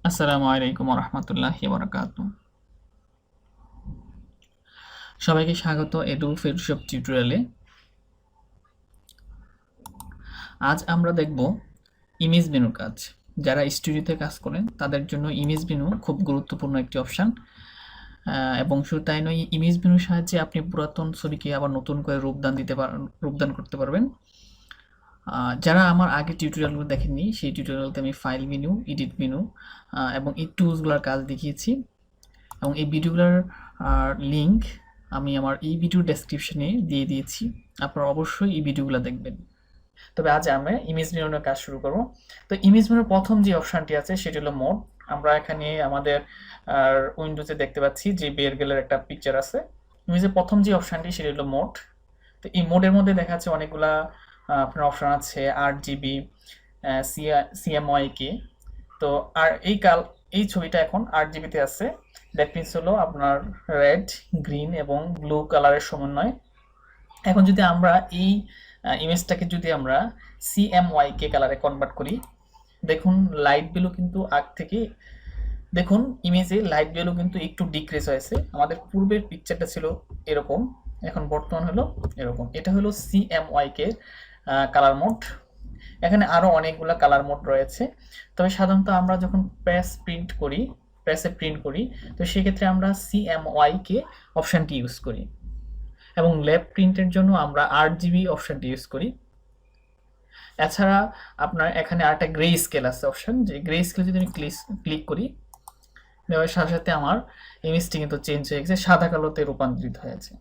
আসসালামু আলাইকুম রহমতুল্লাহি বারাকাতু। সবাইকে স্বাগত ADOBE ফটোশপ টিউটোরিয়ালে। আজ আমরা দেখব ইমেজ মেনুর কাজ। যারা স্টুডিওতে কাজ করেন তাদের জন্য ইমেজ মেনু খুব গুরুত্বপূর্ণ একটি অপশান। এবং শুধু তাই নয়, ইমেজ মেনুর সাহায্যে আপনি পুরাতন ছবিকে আবার নতুন করে রূপদান করতে পারবেন। যারা আমার আগে টিউটোরিয়ালগুলো দেখেননি, সেই টিউটোরিয়ালতে আমি ফাইল মেনু, এডিট মেনু এবং এই টুলসগুলোর কাজ দেখিয়েছি, এবং এই ভিডিওগুলোর লিঙ্ক আমি আমার এই ভিডিও ডেসক্রিপশনে দিয়ে দিয়েছি। আপনারা অবশ্যই এই ভিডিওগুলো দেখবেন। তবে আজ আমরা ইমেজ মেনুর কাজ শুরু করব। তো ইমেজ মেনুর প্রথম যে অপশানটি আছে সেটি হলো মোড। আমরা এখানে আমাদের উইন্ডোজে দেখতে পাচ্ছি যে বের গেলের একটা পিকচার আছে। ইমেজের প্রথম যে অপশানটি সেটি হলো মোড। তো এই মোডের মধ্যে দেখা যাচ্ছে অনেকগুলা আপনার অপশান আছে, RGB, CMYK। তো আর এই ছবিটা এখন RGB-তে আছে। দ্যাট মিনস হলো আপনার রেড, গ্রিন এবং ব্লু কালারের সমন্বয়। এখন যদি আমরা এই ইমেজটাকে যদি আমরা CMYK কালারে কনভার্ট করি, দেখুন লাইট ভ্যালু কিন্তু আগ থেকে দেখুন ইমেজে লাইট ভ্যালু কিন্তু একটু ডিক্রিজ হয়েছে। আমাদের পূর্বের পিকচারটা ছিল এরকম, এখন বর্তমান হলো এরকম। এটা হলো CMYK কালার মোড। এখানে আরও অনেকগুলো কালার মোড রয়েছে। তবে সাধারণত আমরা যখন প্রেসে প্রিন্ট করি, তো সেক্ষেত্রে আমরা CMYK অপশানটি ইউজ করি, এবং ল্যাব প্রিন্টের জন্য আমরা RGB অপশানটি ইউজ করি। এছাড়া আপনার এখানে আরেকটা গ্রে স্কেল আছে অপশান, যে গ্রে স্কেল যদি আমি ক্লিক করি, দেওয়ার সাথে সাথে আমার ইমেজটি কিন্তু চেঞ্জ হয়ে গেছে, সাদা কালোতে রূপান্তরিত হয়েছে।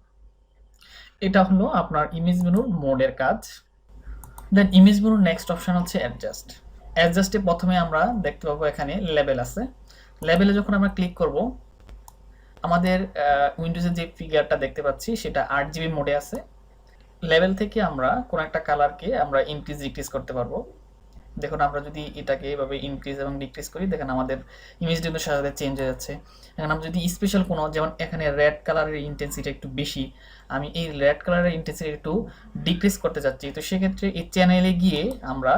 এটা হলো আপনার ইমেজ মেনুর মোডের কাজ। দেন ইমেজ মেনুর নেক্সট অপশান হচ্ছে অ্যাডজাস্টে প্রথমে আমরা দেখতে পাবো এখানে লেবেল আছে। লেবেলে যখন আমরা ক্লিক করব, আমাদের উইন্ডোজে যে ফিগারটা দেখতে পাচ্ছি সেটা RGB মোডে আছে। লেভেল থেকে আমরা কোন একটা কালারকে আমরা ইনক্রিজ ডিক্রিজ করতে পারবো। দেখুন আমরা যদি এটাকে এভাবে ইনক্রিজ এবং ডিক্রিজ করি, দেখেন আমাদের ইমেজটা কিন্তু সাথে চেঞ্জ হয়ে যাচ্ছে। এখন আমরা যদি স্পেশাল কোনো, যেমন এখানে রেড কালারের ইন্টেন্সিটি একটু বেশি, আমি এই রেড কালারের ইন্টেন্সিটি একটু ডিক্রিজ করতে চাচ্ছি, তো সেক্ষেত্রে এই চ্যানেলে গিয়ে আমরা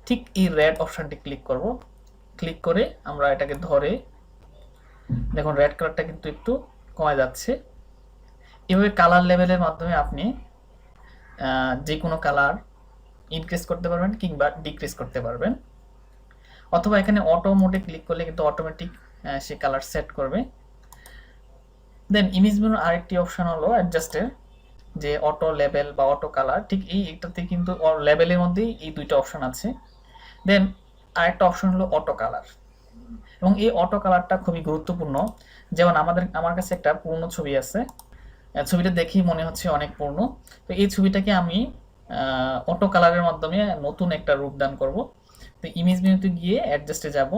ঠিক এই রেড অপশানটি ক্লিক করব। ক্লিক করে আমরা এটাকে ধরে দেখুন রেড কালারটা কিন্তু একটু কমে যাচ্ছে। এভাবে কালার লেভেলের মাধ্যমে আপনি যে কোনো কালার ইনক্রিজ করতে পারবেন কিংবা ডিক্রিজ করতে পারবেন। অথবা এখানে অটো মোডে ক্লিক করলে কিন্তু অটোমেটিক সে কালার সেট করবে। দেন ইমেজ মেনুর আরেকটি অপশন হলো অ্যাডজাস্টের, যে অটো লেবেল বা অটো কালার। ঠিক এইটাতে কিন্তু লেবেলের মধ্যেই এই দুইটা অপশন আছে। দেন আরেকটা অপশন হলো অটো কালার, এবং এই অটো কালারটা খুবই গুরুত্বপূর্ণ। যেমন আমার কাছে একটা পুরনো ছবি আছে, ছবিটা দেখেই মনে হচ্ছে অনেক পুরনো। তো এই ছবিটাকে আমি অটো কালারের মাধ্যমে নতুন একটা রূপ দান করব। তো ইমেজ মেনুতে গিয়ে অ্যাডজাস্টে যাব,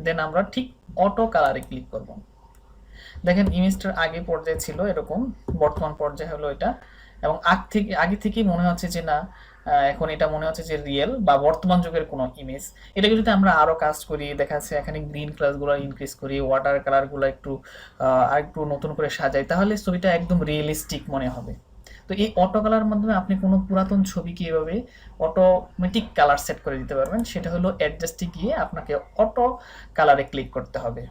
দেন আমরা ঠিক অটো কালারে ক্লিক করব। দেখেন ইমেজটার আগে পর্যায়ে ছিল এরকম, বর্তমান পর্যায়ে হলো এটা, এবং আগে থেকেই মনে হচ্ছে যে না, এখন এটা মনে হচ্ছে যে রিয়েল বা বর্তমান যুগের কোনো ইমেজ। এটাকে যদি আমরা আরও কাজ করি, দেখা যাচ্ছে এখানে গ্রিন কালারগুলো ইনক্রিজ করি, ওয়াটার কালারগুলো একটু আর একটু নতুন করে সাজাই, তাহলে ছবিটা একদম রিয়েলিস্টিক মনে হবে। তো এই অটো কালার মাধ্যমে আপনি কোনো পুরাতন ছবিকে এভাবে অটোমেটিক কালার সেট করে দিতে পারবেন। সেটা হলো অ্যাডজাস্টে গিয়ে আপনাকে অটো কালারে ক্লিক করতে হবে।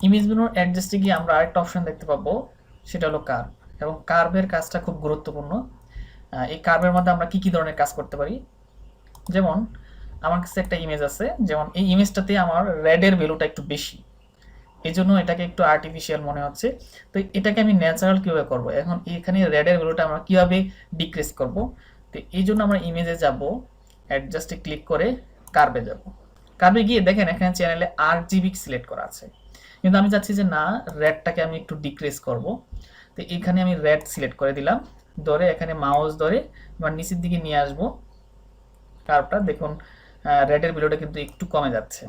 ইমেজ মেনুর অ্যাডজাস্টে গিয়ে আমরা আরেকটা অপশন দেখতে পাবো, সেটা হলো কার্ভ, এবং কার্ভের কাজটা খুব গুরুত্বপূর্ণ। এই কার্ভের মধ্যে আমরা কি ধরনের কাজ করতে পারি, যেমন আমার কাছে একটা ইমেজ আছে, যেমন এই ইমেজটাতে আমার রেডের ভ্যালুটা একটু বেশি, এই জন্য এটাকে একটু আর্টিফিশিয়াল মনে হচ্ছে। তো এটাকে আমি ন্যাচারাল কীভাবে করবো, এখন এখানে রেডের ভ্যালুটা আমরা কীভাবে ডিক্রিজ করব। তো এই জন্য আমরা ইমেজে যাব, অ্যাডজাস্টে ক্লিক করে কার্ভে যাব। কার্ভে গিয়ে দেখেন এখানে চ্যানেলে RGB সিলেক্ট করা আছে, কিন্তু আমি চাচ্ছি যে না, রেডটাকে আমি একটু ডিক্রিজ করব। তো এখানে আমি রেড সিলেক্ট করে দিলাম, ধরে এখানে মাউস ধরে আমার নিচের দিকে নিয়ে আসবো কার্ভটা, দেখুন রেডের ভ্যালুটা কিন্তু একটু কমে যাচ্ছে।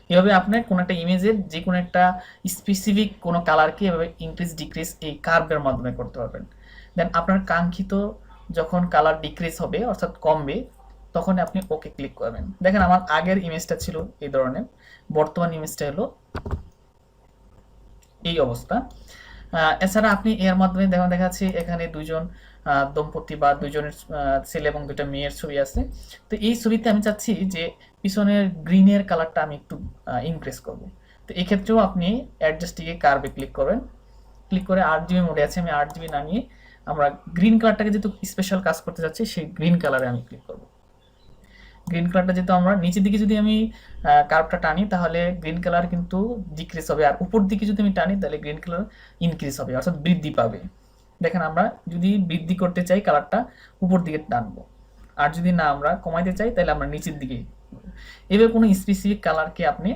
এভাবে আপনি কোনো একটা ইমেজের যে কোনো একটা স্পেসিফিক কোনো কালারকে এভাবে ইনক্রিজ ডিক্রিজ এই কার্ভের মাধ্যমে করতে পারবেন। দেন আপনার কাঙ্ক্ষিত যখন কালার ডিক্রিজ হবে অর্থাৎ কমবে, তখন আপনি ওকে ক্লিক করবেন। দেখেন আমার আগের ইমেজটা ছিল এই ধরনের, বর্তমান ইমেজটা হলো এই অবস্থা। এছাড়া আপনি এর মাধ্যমে দেখা যাচ্ছে এখানে দুইজন দম্পতি বা দুইজনের ছেলে এবং দুইটা মেয়ের ছবি আছে। তো এই ছবিতে আমি চাচ্ছি যে পিছনের গ্রিনের কালারটা আমি একটু ইনক্রিজ করব। তো এক্ষেত্রেও আপনি অ্যাডজাস্টিংয়ে কার্ভে ক্লিক করবেন, ক্লিক করে 8 জিবি মোডে আছে, আমি 8 জিবি নামিয়ে আমরা গ্রিন কালারটাকে যেহেতু স্পেশাল কাজ করতে যাচ্ছি সেই গ্রিন কালারে আমি ক্লিক করব। গ্রিন কালারটা যেহেতু আমরা নিচের দিকে যদি আমি কার্ভটা টানি তাহলে গ্রিন কালার কিন্তু ডিক্রিজ হবে, আর উপর দিকে যদি আমি টানি তাহলে গ্রিন কালার ইনক্রিজ হবে, অর্থাৎ বৃদ্ধি পাবে। দেখেন আমরা যদি বৃদ্ধি করতে চাই কালারটা উপর দিকে টানবো, আর যদি না আমরা কমাইতে চাই তাহলে আমরা নিচের দিকে। এবার কোনো স্পেসিফিক কালারকে আপনি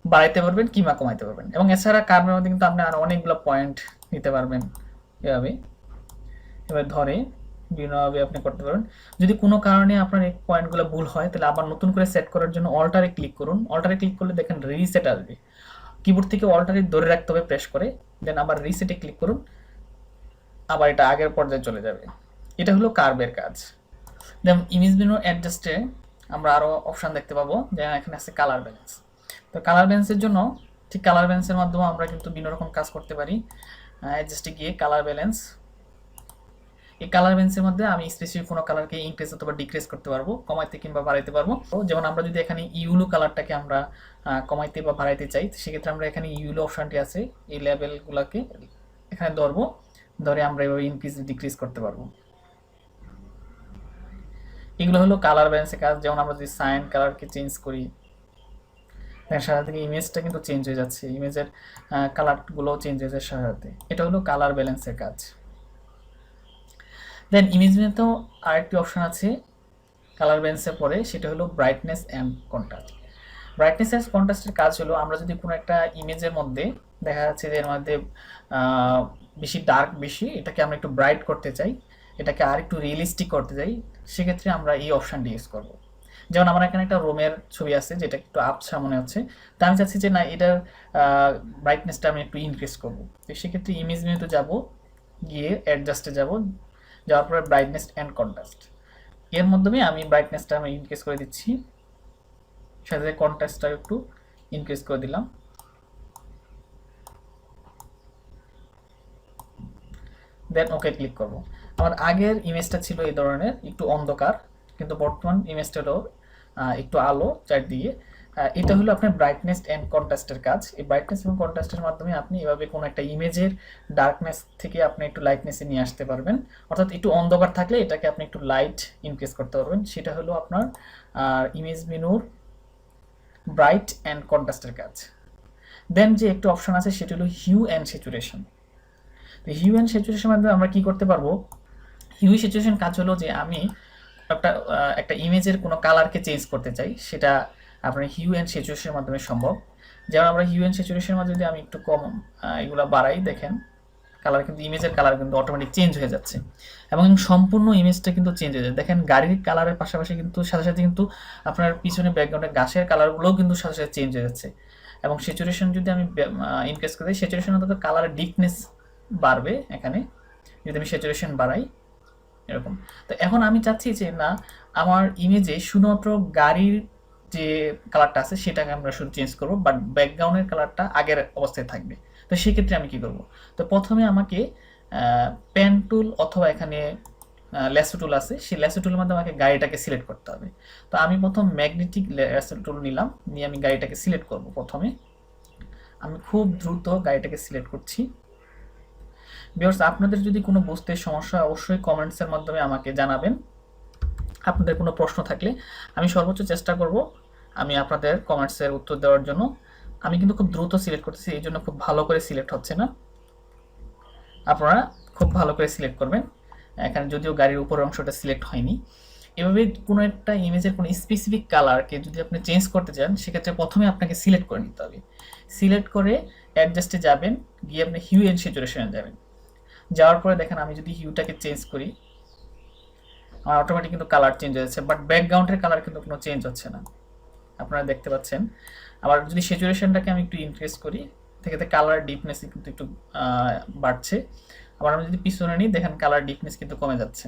বাড়াইতে পারবেন কিংবা কমাইতে পারবেন, এবং এছাড়া কার্ভের মধ্যে কিন্তু আপনি আরো অনেকগুলো পয়েন্ট নিতে পারবেন এভাবে। এবার ধরে বিভিন্নভাবে আপনি করতে পারবেন। যদি কোনো কারণে আপনার এই পয়েন্টগুলো ভুল হয় তাহলে আবার নতুন করে সেট করার জন্য অল্টারে ক্লিক করুন। অল্টারে ক্লিক করলে দেখেন রিসেট আসবে, কিবোর্ড থেকে অল্টারে ধরে রাখতে হবে প্রেস করে, দেন আবার রিসেটে ক্লিক করুন, আবার এটা আগের পর্যায়ে চলে যাবে। এটা হলো কার্ভের কাজ। যেমন ইমেজ মেনু অ্যাডজাস্টে আমরা আরও অপশান দেখতে পাবো, যেমন এখানে আছে কালার ব্যালেন্স। তো কালার ব্যালেন্সের জন্য ঠিক কালার ব্যালেন্সের মাধ্যমে আমরা কিন্তু বিভিন্ন রকম কাজ করতে পারি। অ্যাডজাস্টে গিয়ে কালার ব্যালেন্স, এই কালার ব্যালেন্সের মধ্যে আমি স্পেসিফিক কোনো কালারকে ইনক্রিজ অথবা ডিক্রিজ করতে পারবো, কমাইতে কিংবা বাড়াইতে পারবো। যেমন আমরা যদি এখানে ইউলো কালারটাকে আমরা কমাইতে বা বাড়াইতে চাই, সেক্ষেত্রে আমরা এখানে ইউলো অপশানটি আছে, এই লেভেলগুলোকে এখানে ধরবো, ধরে আমরা এভাবে ইনক্রিজ ডিক্রিজ করতে পারবো। এগুলো হলো কালার ব্যালেন্সের কাজ। যেমন আমরা যদি সাইন কালারকে চেঞ্জ করি, সাথে থেকে ইমেজটা কিন্তু চেঞ্জ হয়ে যাচ্ছে, ইমেজের কালারগুলোও চেঞ্জ হয়ে যাচ্ছে সাথে। এটা হলো কালার ব্যালেন্সের কাজ। দেন ইমেজ মেনুতেও আরেকটি অপশন আছে কালার ব্যালেন্সের পরে, সেটা হলো brightness and contrast. Brightness and কন্ট্রাস্টের কাজ হলো আমরা যদি কোনো একটা ইমেজের মধ্যে দেখা যাচ্ছে যে এর মধ্যে বেশি ডার্ক বেশি, এটাকে আমরা একটু ব্রাইট করতে চাই, এটাকে আর একটু রিয়েলিস্টিক করতে চাই, সেক্ষেত্রে আমরা এই অপশানটি ইউজ করব। যেমন আমার এখানে একটা রুমের ছবি আছে যেটা একটু আবছা মনে হচ্ছে, তা আমি চাচ্ছি যে না এটার ব্রাইটনেসটা আমি একটু ইনক্রিজ করবো। তো সেক্ষেত্রে ইমেজ মেনুতে যাব, গিয়ে অ্যাডজাস্টে যাব, যাওয়ার পরে ব্রাইটনেস অ্যান্ড কন্ট্রাস্ট, এর মাধ্যমে আমি ব্রাইটনেসটা আমি ইনক্রিজ করে দিচ্ছি, সাথে কন্ট্রাস্টটা একটু ইনক্রিজ করে দিলাম। দেন ওকে ক্লিক করব। আমার আগের ইমেজটা ছিল এই ধরনের একটু অন্ধকার, কিন্তু বর্তমান ইমেজটা হলো একটু আলো চারদিকে। এটা হলো আপনার ব্রাইটনেস অ্যান্ড কন্ট্রাস্টের কাজ। এই ব্রাইটনেস এবং কন্ট্রাস্টের মাধ্যমে আপনি এভাবে কোনো একটা ইমেজের ডার্কনেস থেকে আপনি একটু লাইটনেসে নিয়ে আসতে পারবেন, অর্থাৎ একটু অন্ধকার থাকলে এটাকে আপনি একটু লাইট ইনক্রিজ করতে পারবেন। সেটা হলো আপনার ইমেজ মেনুর ব্রাইট অ্যান্ড কন্ট্রাস্টের কাজ। দেন যে একটু অপশন আছে সেটা হলো হিউ অ্যান্ড স্যাচুরেশন। তো হিউ অ্যান্ড স্যাচুরেশনের মাধ্যমে আমরা কি করতে পারবো, হিউ স্যাচুরেশন কাজ হলো যে আমি একটা ইমেজের কোনো কালারকে চেঞ্জ করতে চাই, সেটা আপনার হিউ অ্যান্ড স্যাচুরেশনের মাধ্যমে সম্ভব। যেমন আমরা হিউ অ্যান্ড স্যাচুরেশনের মাধ্যমে যদি আমি একটু কম এগুলো বাড়াই, দেখেন কালার কিন্তু ইমেজের কালার কিন্তু অটোমেটিক চেঞ্জ হয়ে যাচ্ছে, এবং সম্পূর্ণ ইমেজটা কিন্তু চেঞ্জ হয়ে যায়। দেখেন গাড়ির কালারের পাশাপাশি কিন্তু সাথে সাথে কিন্তু আপনার পিছনে ব্যাকগ্রাউন্ডের গাছের কালারগুলোও কিন্তু সাথে সাথে চেঞ্জ হয়ে যাচ্ছে। এবং স্যাচুরেশন যদি আমি ইনক্রিজ করে দিই, স্যাচুরেশন অন্তত কালারের ডিপনেস বাড়বে এখানে যদি আমি স্যাচুরেশন বাড়াই এরকম। তো এখন আমি চাচ্ছি যে না আমার ইমেজে শুধুমাত্র গাড়ির যে কালারটা আছে সেটাকে আমরা শুধু চেঞ্জ করবো, বাট ব্যাকগ্রাউন্ডের কালারটা আগের অবস্থায় থাকবে। তো সেক্ষেত্রে আমি কি করব, তো প্রথমে আমাকে পেন টুল অথবা এখানে ল্যাসো টুল আছে, সেই ল্যাসো টুলের মধ্যে আমাকে গাড়িটাকে সিলেক্ট করতে হবে। তো আমি প্রথম ম্যাগনেটিক ল্যাসো টুল নিলাম, নিয়ে আমি গাড়িটাকে সিলেক্ট করব। প্রথমে আমি খুব দ্রুত গাড়িটাকে সিলেক্ট করছি। ভিউয়ার্স, আপনাদের যদি কোনো বুঝতে সমস্যা অবশ্যই কমেন্টসের মাধ্যমে আমাকে জানাবেন। আপনাদের কোনো প্রশ্ন থাকলে আমি সর্বোচ্চ চেষ্টা করব আমি আপনাদের কমেন্টসের উত্তর দেওয়ার জন্য। আমি কিন্তু খুব দ্রুত সিলেক্ট করতেছি, এই জন্য খুব ভালো করে সিলেক্ট হচ্ছে না, আপনারা খুব ভালো করে সিলেক্ট করবেন। এখানে যদিও গাড়ির উপরের অংশটা সিলেক্ট হয়নি। এভাবে কোনো একটা ইমেজের কোনো স্পেসিফিক কালারকে যদি আপনি চেঞ্জ করতে চান, সেক্ষেত্রে প্রথমে আপনাকে সিলেক্ট করে নিতে হবে। সিলেক্ট করে অ্যাডজাস্টে যাবেন, গিয়ে আপনি হিউ অ্যান্ড স্যাচুরেশনে যাবেন। যাওয়ার পরে দেখেন আমি যদি হিউটাকে চেঞ্জ করি, আমার অটোমেটিক কিন্তু কালার চেঞ্জ হয়ে যাচ্ছে, বাট ব্যাকগ্রাউন্ডের কালার কিন্তু কোনো চেঞ্জ হচ্ছে না, আপনারা দেখতে পাচ্ছেন। আবার যদি স্যাচুরেশনটাকে আমি একটু ইনক্রিজ করি, সেক্ষেত্রে কালার ডিপনেস কিন্তু একটু বাড়ছে। আবার আমি যদি পিছনে নিই, দেখেন কালার ডিপনেস কিন্তু কমে যাচ্ছে।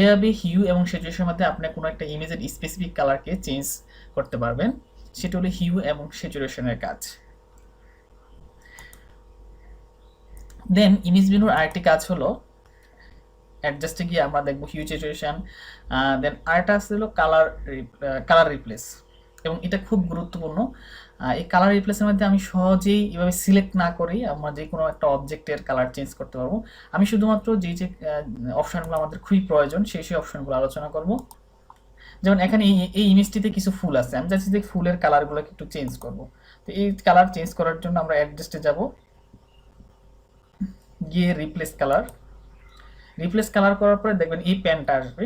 এভাবে হিউ এবং স্যাচুরেশনের মধ্যে আপনি কোনো একটা ইমেজের স্পেসিফিক কালারকে চেঞ্জ করতে পারবেন। সেটা হলো হিউ এবং স্যাচুরেশনের কাজ। দেন ইমেজ মেনুর আরেকটি কাজ হলো অ্যাডজাস্টে গিয়ে আমরা দেখব হিউ স্যাচুরেশন, দেন আরেকটা আছে হলো কালার রিপ্লেস, এবং এটা খুব গুরুত্বপূর্ণ। এই কালার রিপ্লেসের মধ্যে আমি সহজেই এভাবে সিলেক্ট না করেই আমরা যে কোনো একটা অবজেক্টের কালার চেঞ্জ করতে পারবো। আমি শুধুমাত্র যে যে অপশানগুলো আমাদের খুবই প্রয়োজন সেই অপশানগুলো আলোচনা করব। যেমন এখানে এই ইমেজটিতে কিছু ফুল আছে, আমি চাচ্ছি যে ফুলের কালারগুলোকে একটু চেঞ্জ করব। তো এই কালার চেঞ্জ করার জন্য আমরা অ্যাডজাস্টে যাব, গিয়ে রিপ্লেস কালার করার পরে দেখবেন এই প্যানটা আসবে।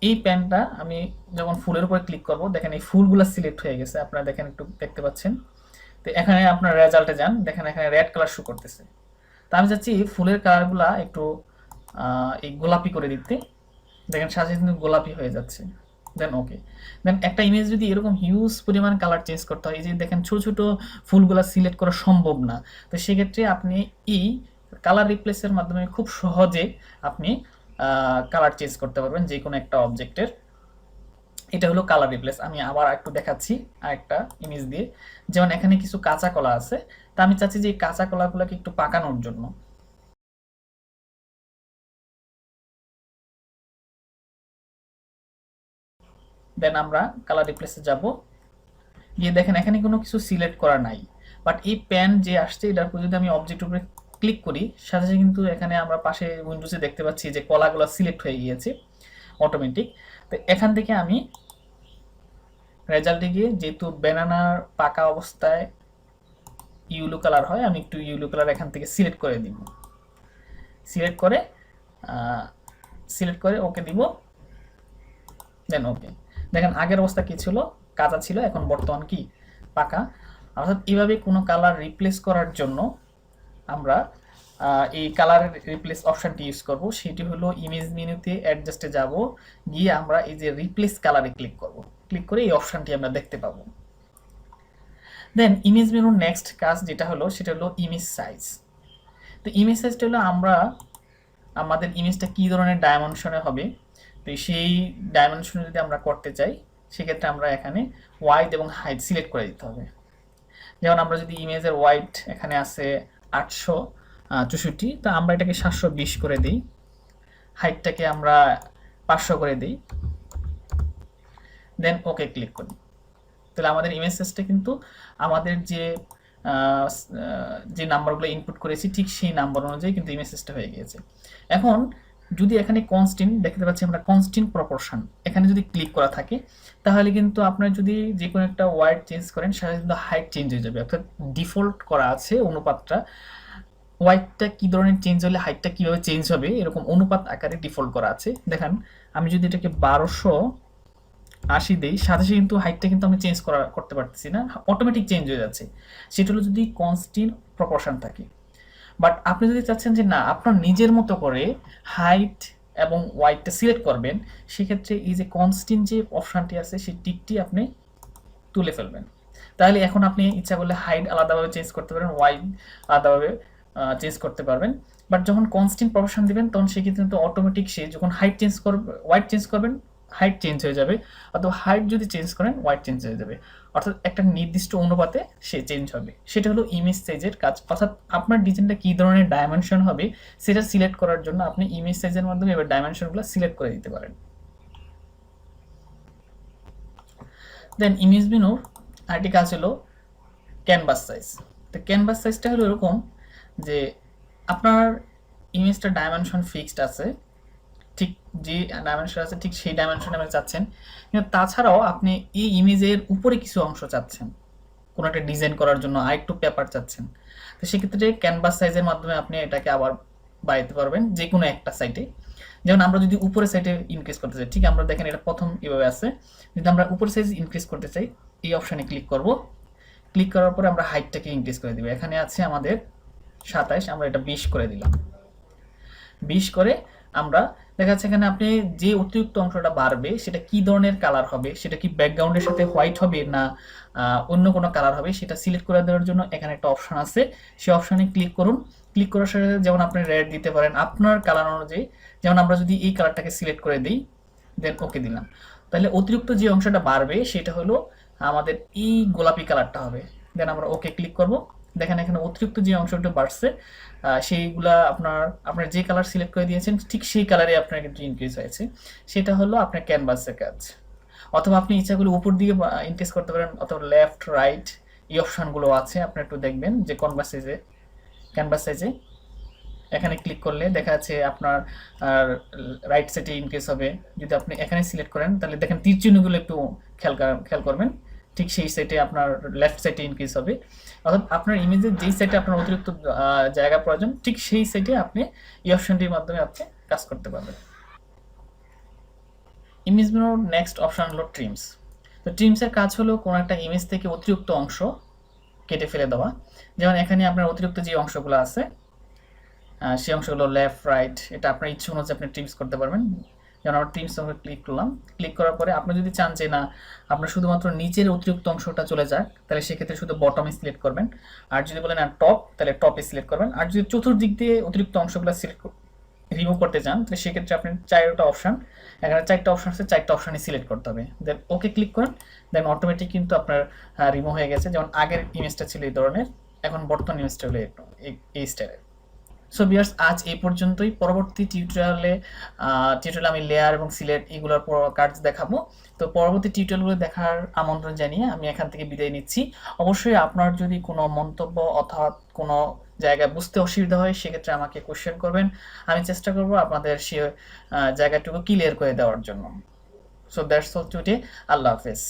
এই প্যানটা আমি যখন ফুলের উপরে ক্লিক করব, দেখেন এই ফুলগুলো সিলেক্ট হয়ে গেছে, আপনারা দেখেন একটু দেখতে পাচ্ছেন। তো এখানে আপনার রেজাল্টে যান, দেখেন এখানে রেড কালার শো করতেছে। তো আমি চাচ্ছি ফুলের কালারগুলা একটু এই গোলাপি করে দিতে, দেখেন সাথে কিন্তু গোলাপি হয়ে যাচ্ছে। দেন ওকে। দেন একটা ইমেজ যদি এরকম হিউজ পরিমাণ কালার চেঞ্জ করতে হয়, এই যে দেখেন ছোট ছোট ফুলগুলা সিলেক্ট করা সম্ভব না, তো সেক্ষেত্রে আপনি এই কালার রিপ্লেসের মাধ্যমে খুব সহজে আপনি কালার চেঞ্জ করতে পারবেন যে কোনো একটা অবজেক্টের। এটা হলো কালার রিপ্লেস। আমি আবার একটু দেখাচ্ছি আরেকটা ইমেজ দিয়ে। যেমন এখানে কিছু কাঁচা কলা আছে, তা আমি চাচ্ছি যে এই কাঁচা কলাগুলোকে একটু পাকানোর জন্য। দেন আমরা কালার রিপ্লেসে যাব, গিয়ে দেখেন এখানে কোনো কিছু সিলেক্ট করা নাই, বাট এই প্যান যে আসছে এটার উপর যদি আমি অবজেক্ট উপরে ক্লিক করি, সাথে সাথে কিন্তু এখানে আমরা পাশে উইন্ডোজে দেখতে পাচ্ছি যে কলাগুলো সিলেক্ট হয়ে গিয়েছে অটোমেটিক। তো এখান থেকে আমি রেজাল্টে গিয়ে, যেহেতু ব্যানানার পাকা অবস্থায় ইউলো কালার হয়, আমি একটু ইউলো কালার এখান থেকে সিলেক্ট করে দিব। সিলেক্ট করে ওকে দিব, দেন ওকে। দেখেন আগের অবস্থা কি ছিল, কাঁচা ছিল, এখন বর্তমান কি পাকা। অর্থাৎ এইভাবে কোনো কালার রিপ্লেস করার জন্য আমরা এই কালার রিপ্লেস অপশানটি ইউজ করব। সেটি হলো ইমেজ মেনুতে অ্যাডজাস্টে যাব, গিয়ে আমরা এই যে রিপ্লেস কালারে ক্লিক করব। ক্লিক করে এই অপশানটি আমরা দেখতে পাবো। দেন ইমেজ মেনুর নেক্সট কাজ যেটা হলো সেটা হলো ইমেজ সাইজ। তো ইমেজ সাইজটা হলো আমরা আমাদের ইমেজটা কী ধরনের ডাইমেনশনে হবে, তো সেই ডাইমেনশনে যদি আমরা করতে চাই, সেক্ষেত্রে আমরা এখানে ওয়াইড এবং হাইট সিলেক্ট করে দিতে হবে। যেমন আমরা যদি ইমেজের ওয়াইড এখানে আছে 864, তো আমরা এটাকে 720 করে দিই, হাইটটাকে আমরা 500 করে দিই, দেন ওকে ক্লিক করি। তাহলে আমাদের ইমেজ সাইজটা কিন্তু আমাদের যে নাম্বারগুলো ইনপুট করেছি ঠিক সেই নাম্বার অনুযায়ী কিন্তু ইমেজ সাইজটা হয়ে গিয়েছে। এখন যদি এখানে কনস্ট্যান্ট দেখতে পাচ্ছি আমরা, কনস্ট্যান্ট প্রপোর্শন এখানে যদি ক্লিক করা থাকে, তাহলে কিন্তু আপনার যদি যে কোনো একটা ওয়ার্ড চেঞ্জ করেন সেটা কিন্তু হাইট চেঞ্জ হয়ে যাবে। অর্থাৎ ডিফল্ট করা আছে অনুপাতটা, ওয়াইডটা কী ধরনের চেঞ্জ হলে হাইটটা কীভাবে চেঞ্জ হবে এরকম অনুপাত আকারে ডিফল্ট করা আছে। দেখেন আমি যদি এটাকে 1280 দেই, সাথে সাথে কিন্তু হাইটটা কিন্তু আমি চেঞ্জ করতে পারতেছি না, অটোমেটিক চেঞ্জ হয়ে যাচ্ছে। সেটা হলো যদি কনস্ট্যান্ট প্রপোর্শন থাকে। বাট আপনি যদি চাচ্ছেন যে না আপনার নিজের মতো করে হাইট এবং ওয়াইডটা সিলেক্ট করবেন, সেক্ষেত্রে এই যে কনস্ট্যান্ট যে অপশানটি আছে সেই টিকটি আপনি তুলে ফেলবেন। তাহলে এখন আপনি ইচ্ছা করলে হাইট আলাদাভাবে চেঞ্জ করতে পারেন, ওয়াইড আলাদাভাবে চেঞ্জ করতে পারবেন। বাট যখন কনস্ট্যান্ট প্রপোর্শন দিবেন তখন সেক্ষেত্রে কিন্তু অটোমেটিক সে যখন হাইট চেঞ্জ করবে, ওয়াইড চেঞ্জ করবেন হাইট চেঞ্জ হয়ে যাবে, অথবা হাইট যদি চেঞ্জ করেন ওয়াইড চেঞ্জ হয়ে যাবে। অর্থাৎ একটা নির্দিষ্ট অনুপাতে সে চেঞ্জ হবে। সেটা হলো ইমেজ সাইজের কাজ। অর্থাৎ আপনার ডিজাইনটা কী ধরনের ডাইমেনশন হবে সেটা সিলেক্ট করার জন্য আপনি ইমেজ সাইজের মাধ্যমে এবার ডাইমেনশনগুলো সিলেক্ট করে দিতে পারেন। দেন ইমেজ মেনুর আরেকটি কাজ হলো ক্যানভাস সাইজ। তো ক্যানভাস সাইজটা হলো এরকম যে আপনার ইমেজটা ডাইমেনশন ফিক্সড আছে, ঠিক যে ডাইমেনশন আছে ঠিক সেই ডাইমেনশনে আপনি চাচ্ছেন, কিন্তু তাছাড়াও আপনি এই ইমেজের উপরে কিছু অংশ চাচ্ছেন কোনো একটা ডিজাইন করার জন্য, আরেকটু পেপার চাচ্ছেন, তো সেক্ষেত্রে ক্যানভাস সাইজের মাধ্যমে আপনি এটাকে আবার বাড়াতে পারবেন যে কোনো একটা সাইটে। যেমন আমরা যদি উপরে সাইটে ইনক্রিজ করতে চাই, ঠিক আমরা দেখেন এটা প্রথম এভাবে আছে, যদি আমরা উপরে সাইজ ইনক্রিজ করতে চাই এই অপশানে ক্লিক করব। ক্লিক করার পরে আমরা হাইটটাকে ইনক্রিজ করে দিব, এখানে আছে আমাদের 27, আমরা এটা 20 করে দিলাম। 20 করে আমরা দেখা যাচ্ছে এখানে আপনি যে অতিরিক্ত অংশটা বাড়বে সেটা কি ধরনের কালার হবে, সেটা কি ব্যাকগ্রাউন্ডের সাথে হোয়াইট হবে না অন্য কোনো কালার হবে, সেটা সিলেক্ট করে দেওয়ার জন্য এখানে একটা অপশান আছে, সেই অপশানে ক্লিক করুন। ক্লিক করার সাথে যেমন আপনি রেড দিতে পারেন আপনার কালার অনুযায়ী। যেমন আমরা যদি এই কালারটাকে সিলেক্ট করে দিই, দেন ওকে দিলাম, তাহলে অতিরিক্ত যে অংশটা বাড়বে সেটা হলো আমাদের এই গোলাপি কালারটা হবে। দেন আমরা ওকে ক্লিক করব। দেখেন এখানে অতিরিক্ত যে অংশটা বাড়ছে সেইগুলা আপনার যে কালার সিলেক্ট করে দিয়েছেন ঠিক সেই কালারে আপনার কিন্তু ইনক্রিজ হয়েছে। সেটা হলো আপনার ক্যানভাসের কাজ। অথবা আপনি ইচ্ছা করলে উপর দিকে ইনক্রিজ করতে পারেন, অথবা লেফট রাইট এই অপশনগুলো আছে। আপনি একটু দেখবেন যে ক্যানভাস সাইজে এখানে ক্লিক করলে দেখা যাচ্ছে আপনার রাইট সাইডে ইনক্রিজ হবে। যদি আপনি এখানে সিলেক্ট করেন তাহলে দেখেন তীর চিহ্নগুলো একটু খেয়াল করবেন, ঠিক সেই সাইডে আপনার লেফট সাইডে ইনক্রিজ হবে। অর্থাৎ আপনার ইমেজের যেই সাইডে আপনার অতিরিক্ত জায়গা প্রয়োজন ঠিক সেই সাইডে আপনি এই অপশনটির মাধ্যমে আপনি কাজ করতে পারবেন। ইমেজ মেনুর নেক্সট অপশন হলো ট্রিমস। তো ট্রিমসের কাজ হলো কোনো একটা ইমেজ থেকে অতিরিক্ত অংশ কেটে ফেলে দেওয়া। যেমন এখানে আপনার অতিরিক্ত যে অংশগুলো আছে সেই অংশগুলো লেফট রাইট এটা আপনার ইচ্ছে অনুযায়ী আপনি ট্রিমস করতে পারবেন। যেমন আমরা ট্রিমস আমরা ক্লিক করলাম, ক্লিক করার পরে আপনি যদি চান যে না আপনার শুধুমাত্র নিচের অতিরিক্ত অংশটা চলে যাক তাহলে সেক্ষেত্রে শুধু বটমে সিলেক্ট করবেন। আর যদি বলেন না টপ তাহলে টপে সিলেক্ট করবেন। আর যদি চতুর্দিক দিয়ে অতিরিক্ত অংশগুলো সিলেক্ট রিমুভ করতে চান তাহলে সেক্ষেত্রে আপনি চারটা অপশন, এখানে চারটা অপশন আছে, চারটা অপশনই সিলেক্ট করতে হবে। দেন ওকে ক্লিক করেন, দেন অটোমেটিক কিন্তু আপনার রিমুভ হয়ে গেছে। যেমন আগের ইমেজটা ছিল এই ধরনের, এখন বর্তমান ইমেজটা হলো এই স্টাইলের। সো ভিউয়ার্স আজ এই পর্যন্তই। পরবর্তী টিউটোরিয়ালে আমি লেয়ার এবং সিলেক্ট এগুলোর কাজ দেখাবো। তো পরবর্তী টিউটোরিয়ালগুলো দেখার আমন্ত্রণ জানিয়ে আমি এখান থেকে বিদায় নিচ্ছি। অবশ্যই আপনার যদি কোনো মন্তব্য অথবা কোনো জায়গায় বুঝতে অসুবিধা হয় সেক্ষেত্রে আমাকে কোশ্চেন করবেন, আমি চেষ্টা করব আপনাদের সে জায়গাটুকু ক্লিয়ার করে দেওয়ার জন্য। So that's all today. আল্লাহ হাফেজ।